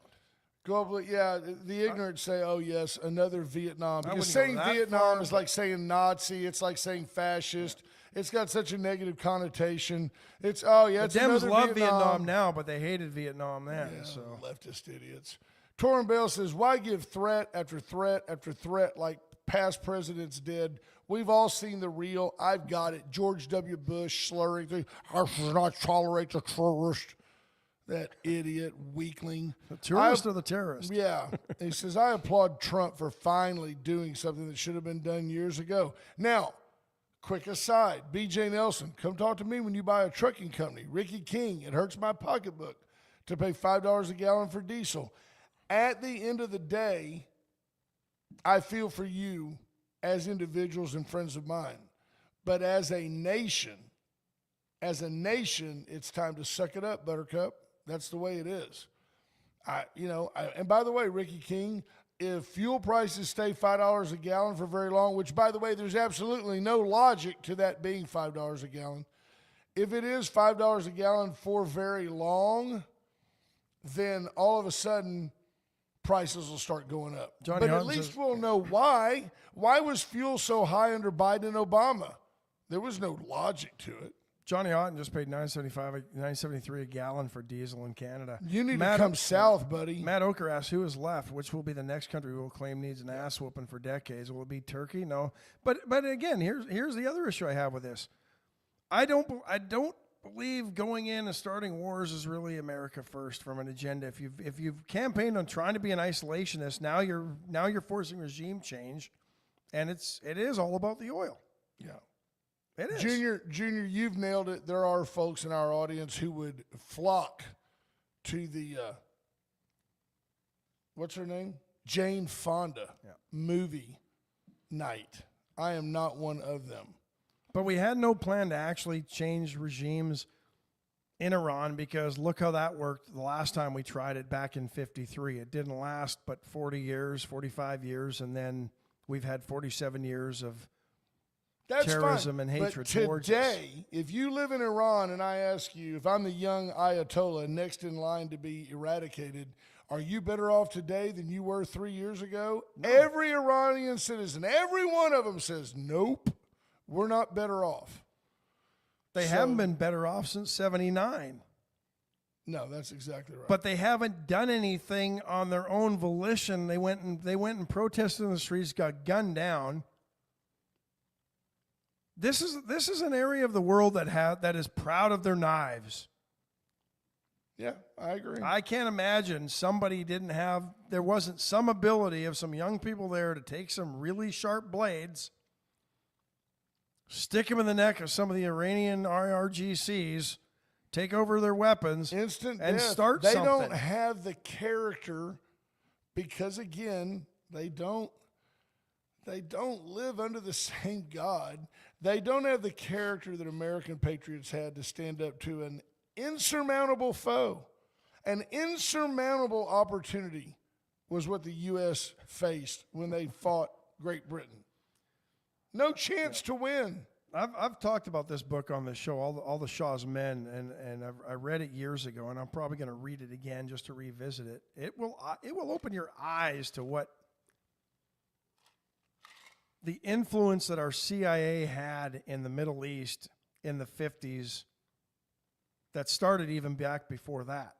Globally, yeah, the ignorant say, oh, yes, another Vietnam. Because wouldn't saying go that Vietnam far, is like saying Nazi. It's like saying fascist. Yeah. It's got such a negative connotation. It's, oh, yeah, it's the Dems another love Vietnam now, but they hated Vietnam then. Yeah, so leftist idiots. Torrin Bale says, why give threat after threat after threat like past presidents did? We've all seen the real. I've got it. George W. Bush slurring through, I should not tolerate the terrorist. That idiot weakling. The tourist or the terrorist? Yeah. He says, I applaud Trump for finally doing something that should have been done years ago. Now, quick aside, BJ Nelson, come talk to me when you buy a trucking company. Ricky King, it hurts my pocketbook to pay $5 a gallon for diesel. At the end of the day, I feel for you as individuals and friends of mine. But as a nation, it's time to suck it up, Buttercup. That's the way it is. And by the way, Ricky King, if fuel prices stay $5 a gallon for very long, which, by the way, there's absolutely no logic to that being $5 a gallon. If it is $5 a gallon for very long, then all of a sudden prices will start going up. But at least we'll know why. Why was fuel so high under Biden and Obama? There was no logic to it. Johnny Otten just paid $9.73 a gallon for diesel in Canada. You need to come south, buddy. Matt Oker asks, who is left? Which will be the next country we will claim needs an ass whooping for decades? Will it be Turkey? No. But again, here's the other issue I have with this. I don't believe going in and starting wars is really America first from an agenda. If you've campaigned on trying to be an isolationist, now you're forcing regime change, and it is all about the oil. Yeah. It is. Junior, you've nailed it. There are folks in our audience who would flock to the, what's her name? Jane Fonda movie night. I am not one of them. But we had no plan to actually change regimes in Iran because look how that worked the last time we tried it back in 53. It didn't last but 40 years, 45 years, and then we've had 47 years of terrorism and hatred towards us. Today, if you live in Iran and I ask you, if I'm the young Ayatollah next in line to be eradicated, are you better off today than you were 3 years ago? No. Every Iranian citizen, every one of them says, nope, we're not better off. They haven't been better off since 79. No, that's exactly right. But they haven't done anything on their own volition. They went and protested in the streets, got gunned down. This is an area of the world that is proud of their knives. Yeah, I agree. I can't imagine there wasn't some ability of some young people there to take some really sharp blades, stick them in the neck of some of the Iranian IRGCs, take over their weapons, and death. Start they something. They don't have the character because, again, they don't live under the same God. They don't have the character that American patriots had to stand up to an insurmountable foe. An insurmountable opportunity was what the U.S. faced when they fought Great Britain. No chance to win. I've talked about this book on the show, all the Shaw's Men, and I read it years ago, and I'm probably going to read it again just to revisit it. It will open your eyes to what the influence that our CIA had in the Middle East in the 50s that started even back before that.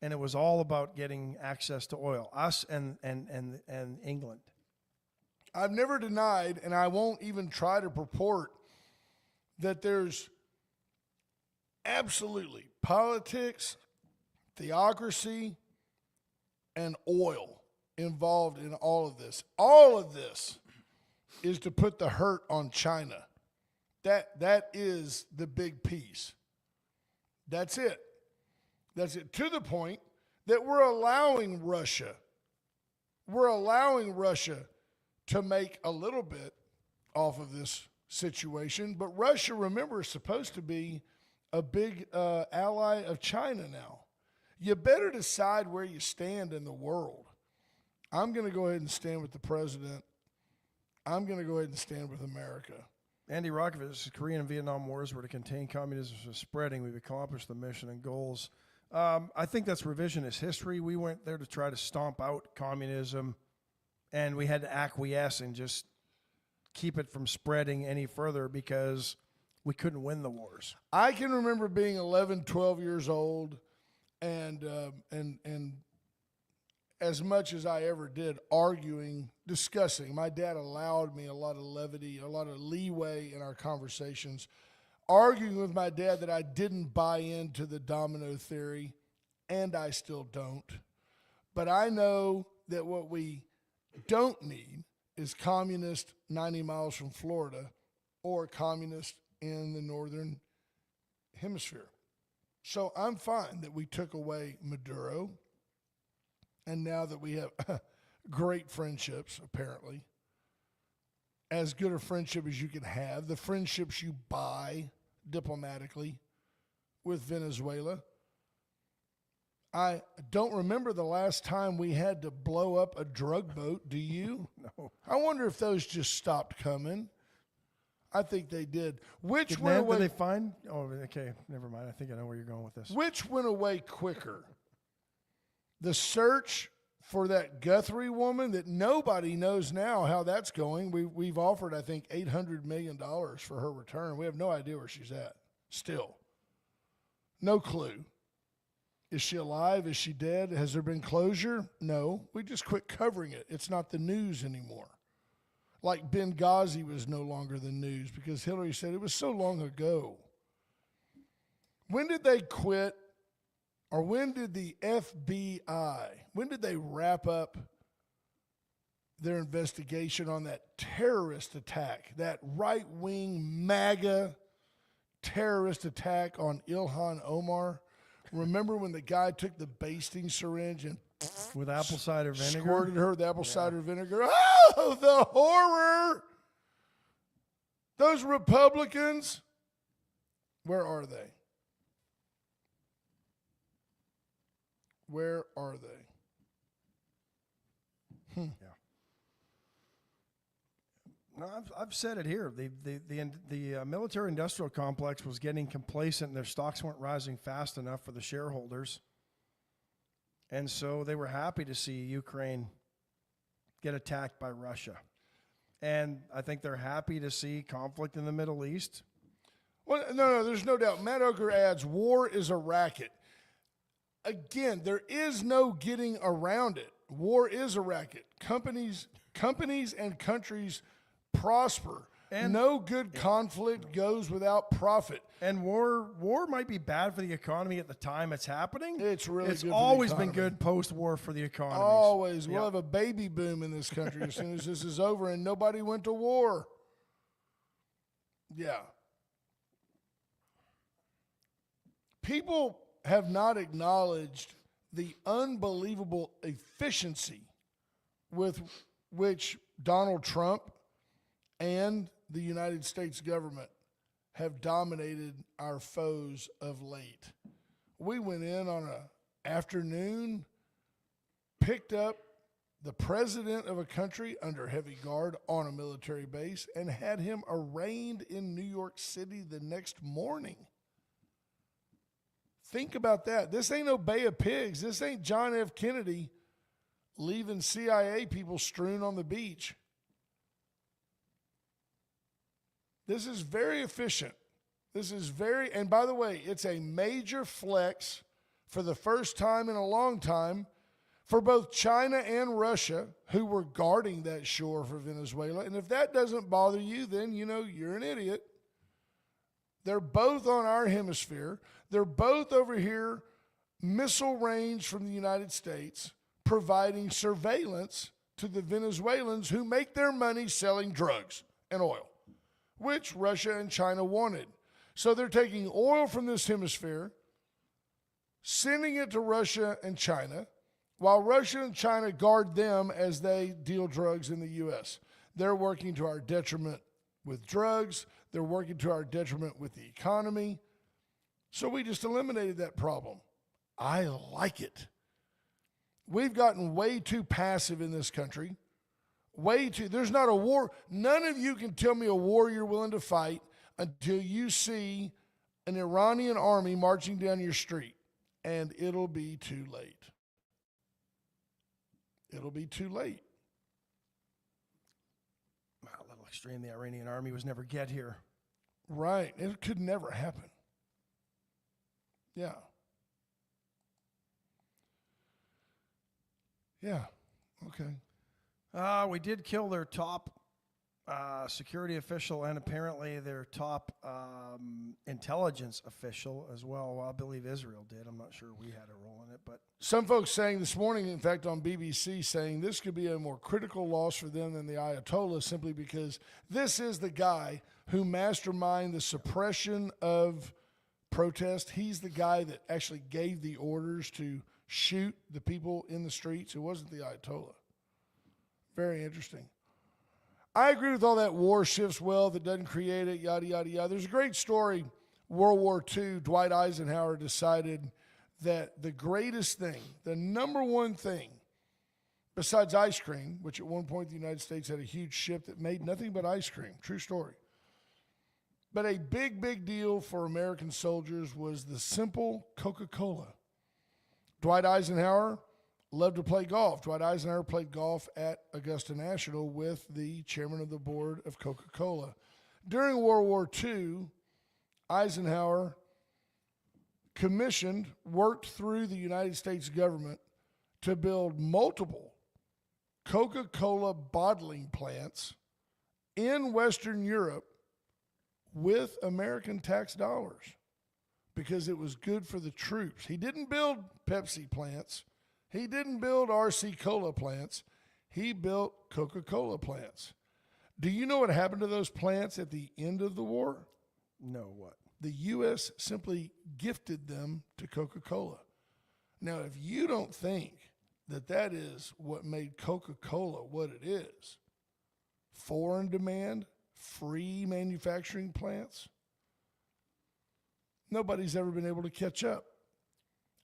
And it was all about getting access to oil, us and England. I've never denied, and I won't even try to purport, that there's absolutely politics, theocracy, and oil involved in all of this. All of this is to put the hurt on China. That is the big piece. That's it. To the point that we're allowing Russia to make a little bit off of this situation. But Russia, remember, is supposed to be a big ally of China now. You better decide where you stand in the world. I'm going to go ahead and stand with the president. I'm going to go ahead and stand with America. Andy Rockefeller's Korean and Vietnam Wars were to contain communism from spreading. We've accomplished the mission and goals. I think that's revisionist history. We went there to try to stomp out communism, and we had to acquiesce and just keep it from spreading any further because we couldn't win the wars. I can remember being 11, 12 years old, and as much as I ever did, arguing, discussing. My dad allowed me a lot of levity, a lot of leeway in our conversations, arguing with my dad that I didn't buy into the domino theory, and I still don't. But I know that what we don't need is communist 90 miles from Florida or communist in the northern hemisphere. So I'm fine that we took away Maduro, and now that we have great friendships, apparently, as good a friendship as you can have, the friendships you buy diplomatically with Venezuela. I don't remember the last time we had to blow up a drug boat. Do you? No. I wonder if those just stopped coming. I think they did. Did they find? Oh, okay. Never mind. I think I know where you're going with this. Which went away quicker? The search for that Guthrie woman that nobody knows now how that's going. We've offered, I think, $800 million for her return. We have no idea where she's at still. No clue. Is she alive? Is she dead? Has there been closure? No. We just quit covering it. It's not the news anymore. Like Benghazi was no longer the news because Hillary said it was so long ago. When did they quit? Or when did the FBI, when did they wrap up their investigation on that terrorist attack, that right-wing MAGA terrorist attack on Ilhan Omar? Remember when the guy took the basting syringe and with apple cider vinegar? Squirted her with apple cider vinegar? Oh, the horror! Those Republicans, where are they? Where are they? Yeah. No, I've said it here. The military-industrial complex was getting complacent, and their stocks weren't rising fast enough for the shareholders. And so they were happy to see Ukraine get attacked by Russia. And I think they're happy to see conflict in the Middle East. Well, no, there's no doubt. Matt Oker adds, war is a racket. Again, there is no getting around it. War is a racket. Companies and countries prosper. And no good conflict goes without profit. And war might be bad for the economy at the time it's happening. It's really it's good always for the been good post-war for the economy. Always. We'll have a baby boom in this country as soon as this is over and nobody went to war. Yeah. People have not acknowledged the unbelievable efficiency with which Donald Trump and the United States government have dominated our foes of late. We went in on an afternoon, picked up the president of a country under heavy guard on a military base, and had him arraigned in New York City the next morning. Think about that. This ain't no Bay of Pigs. This ain't John F. Kennedy leaving CIA people strewn on the beach. This is very efficient. And by the way, it's a major flex for the first time in a long time for both China and Russia, who were guarding that shore for Venezuela. And if that doesn't bother you, then, you're an idiot. They're both on our hemisphere. They're both over here, missile range from the United States, providing surveillance to the Venezuelans who make their money selling drugs and oil, which Russia and China wanted. So they're taking oil from this hemisphere, sending it to Russia and China, while Russia and China guard them as they deal drugs in the U.S. They're working to our detriment with drugs. They're working to our detriment with the economy. So we just eliminated that problem. I like it. We've gotten way too passive in this country. Way too. There's not a war. None of you can tell me a war you're willing to fight until you see an Iranian army marching down your street, and it'll be too late. It'll be too late. A little extreme. The Iranian army was never get here. Right. It could never happen. Yeah. Yeah. Okay. We did kill their top security official and apparently their top intelligence official as well. Well, I believe Israel did. I'm not sure we had a role in it, but some folks saying this morning, in fact, on BBC, saying this could be a more critical loss for them than the Ayatollah, simply because this is the guy who masterminded the suppression of protest. He's the guy that actually gave the orders to shoot the people in the streets. It wasn't the Ayatollah. Very interesting. I agree with all that war shifts wealth, it doesn't create it, yada, yada, yada. There's a great story, World War II, Dwight Eisenhower decided that the greatest thing, the number one thing, besides ice cream, which at one point the United States had a huge ship that made nothing but ice cream, true story. But a big, big deal for American soldiers was the simple Coca-Cola. Dwight Eisenhower loved to play golf. Dwight Eisenhower played golf at Augusta National with the chairman of the board of Coca-Cola. During World War II, Eisenhower worked through the United States government to build multiple Coca-Cola bottling plants in Western Europe with American tax dollars because it was good for the troops. He didn't build Pepsi plants. He didn't build RC Cola plants. He built Coca-Cola plants. Do you know what happened to those plants at the end of the war? no, what? The U.S. simply gifted them to Coca-Cola. Now, if you don't think that that is what made Coca-Cola what it is, foreign demand, free manufacturing plants, nobody's ever been able to catch up.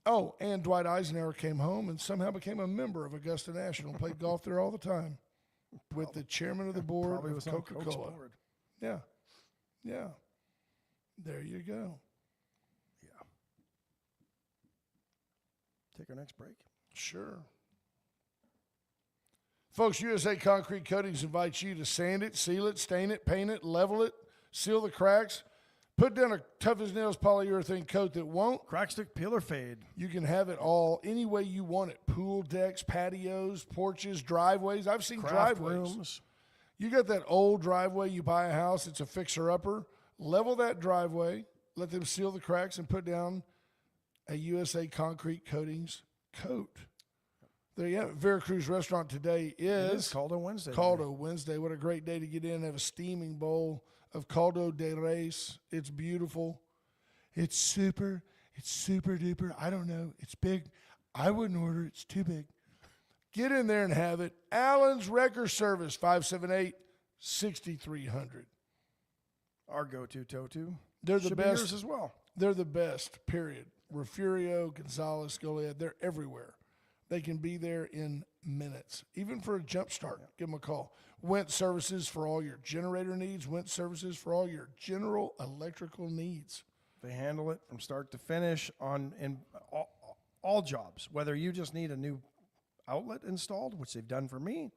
Oh, and Dwight Eisenhower came home and somehow became a member of Augusta National, played golf there all the time with the chairman of the board Probably of was on Coach's Coca-Cola. board. Yeah. Yeah. There you go. Yeah. Take our next break. Sure. Folks, USA Concrete Coatings invites you to sand it, seal it, stain it, paint it, level it, seal the cracks, put down a tough as nails polyurethane coat that won't. Crack, stick, peel, or fade. You can have it all any way you want it. Pool decks, patios, porches, driveways. I've seen Craft driveways. rooms. You got that old driveway, you buy a house, it's a fixer-upper. Level that driveway, let them seal the cracks, and put down a USA Concrete Coatings coat. There you have it. Veracruz Restaurant today is Caldo Wednesday. Caldo Wednesday. What a great day to get in and have a steaming bowl of Caldo de Res. It's beautiful. It's super duper. I don't know. It's big. I wouldn't order it. It's too big. Get in there and have it. Allen's Wrecker Service, 578-6300. Our go-to toe-to. They're the Should be best yours as well. They're the best, period. Refugio, Gonzalez, Goliad, they're everywhere. They can be there in minutes. Even for a jump start, give them a call. Went Services for all your generator needs. Went Services for all your general electrical needs. They handle it from start to finish in all jobs, whether you just need a new outlet installed, which they've done for me,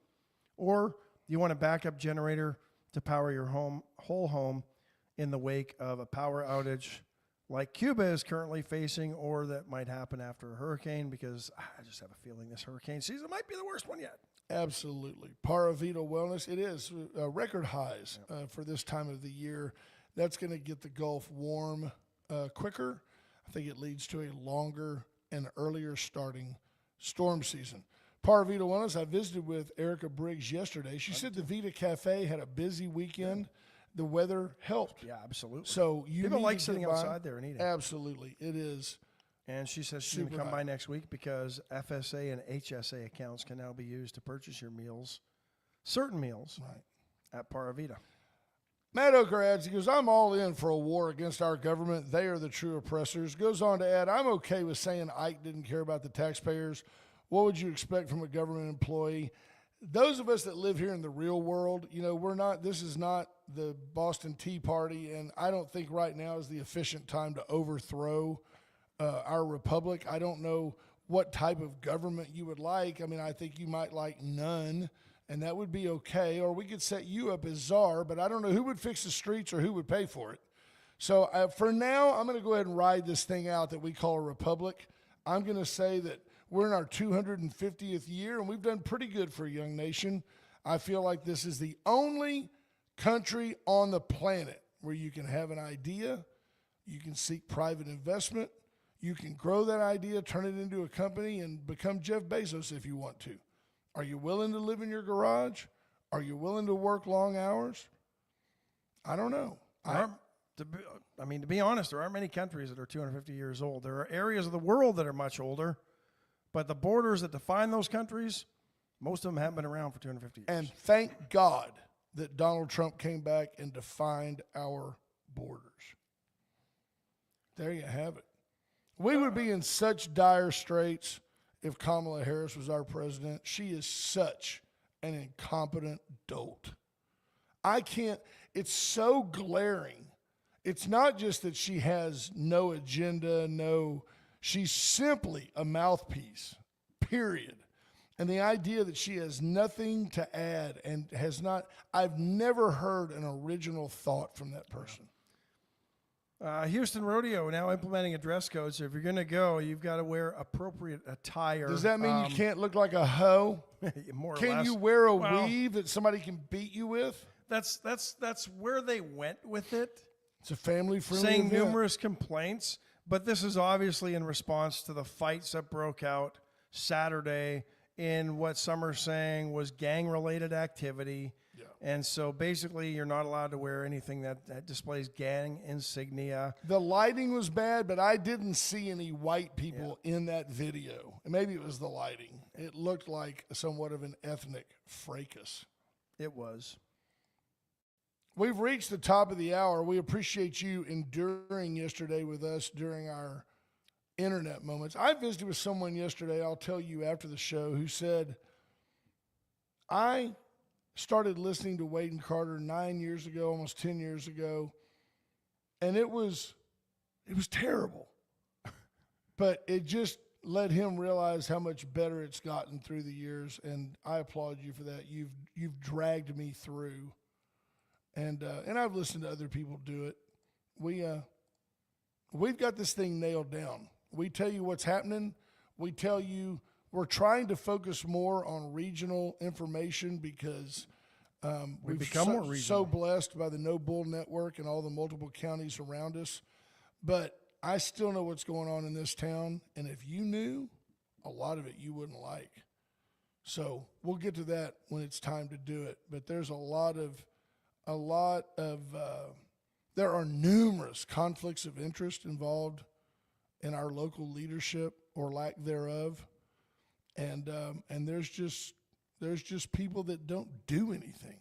or you want a backup generator to power your whole home in the wake of a power outage like Cuba is currently facing, or that might happen after a hurricane, because I just have a feeling this hurricane season might be the worst one yet. Absolutely. Paravita Wellness, it is record highs for this time of the year. That's going to get the Gulf warm quicker. I think it leads to a longer and earlier starting storm season. Paravita Wellness, I visited with Erica Briggs yesterday. She said the Vita Cafe had a busy weekend. The weather helped. Yeah, absolutely. So people like sitting outside there and eating. Absolutely. It is And she says she's going to come by next week because FSA and HSA accounts can now be used to purchase your meals, certain meals, at Paravita. Matt Oker adds, he goes, I'm all in for a war against our government. They are the true oppressors. Goes on to add, I'm okay with saying Ike didn't care about the taxpayers. What would you expect from a government employee? Those of us that live here in the real world, this is not the Boston Tea Party, and I don't think right now is the efficient time to overthrow our republic. I don't know what type of government you would like. I mean, I think you might like none, and that would be okay. Or we could set you up as czar, but I don't know who would fix the streets or who would pay for it. So for now, I'm going to go ahead and ride this thing out that we call a republic. I'm going to say that we're in our 250th year, and we've done pretty good for a young nation. I feel like this is the only country on the planet where you can have an idea, you can seek private investment, you can grow that idea, turn it into a company, and become Jeff Bezos if you want to. Are you willing to live in your garage? Are you willing to work long hours? I don't know. To be honest, there aren't many countries that are 250 years old. There are areas of the world that are much older, but the borders that define those countries, most of them haven't been around for 250 years. And thank God that Donald Trump came back and defined our borders. There you have it. We would be in such dire straits if Kamala Harris was our president. She is such an incompetent dolt. It's so glaring. It's not just that she has no agenda, she's simply a mouthpiece, period. And the idea that she has nothing to add and I've never heard an original thought from that person. Houston Rodeo now implementing a dress code. So if you're going to go, you've got to wear appropriate attire. Does that mean you can't look like a hoe? More or Can less. you wear a weave that somebody can beat you with? That's where they went with it. It's a family-friendly saying event. Numerous complaints, but this is obviously in response to the fights that broke out Saturday in what some are saying was gang-related activity. Yeah. And so basically you're not allowed to wear anything that displays gang insignia. The lighting was bad, but I didn't see any white people in that video. And maybe it was the lighting. It looked like somewhat of an ethnic fracas. It was. We've reached the top of the hour. We appreciate you enduring yesterday with us during our internet moments. I visited with someone yesterday, I'll tell you after the show, who said, I started listening to Wade and Carter 9 years ago, almost 10 years ago, and it was terrible. But it just let him realize how much better it's gotten through the years, and I applaud you for that. You've dragged me through. And I've listened to other people do it. We've got this thing nailed down. We tell you what's happening. We tell you we're trying to focus more on regional information because we've become more regional. So blessed by the No Bull Network and all the multiple counties around us. But I still know what's going on in this town, and if you knew, a lot of it you wouldn't like. So we'll get to that when it's time to do it. But there's there are numerous conflicts of interest involved in our local leadership or lack thereof, and there's just people that don't do anything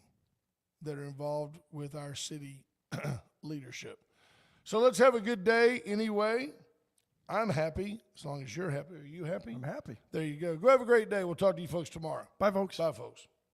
that are involved with our city leadership. So let's have a good day anyway. I'm happy as long as you're happy. Are you happy? I'm happy. There you go. Go have a great day. We'll talk to you folks tomorrow. Bye, folks. Bye, folks.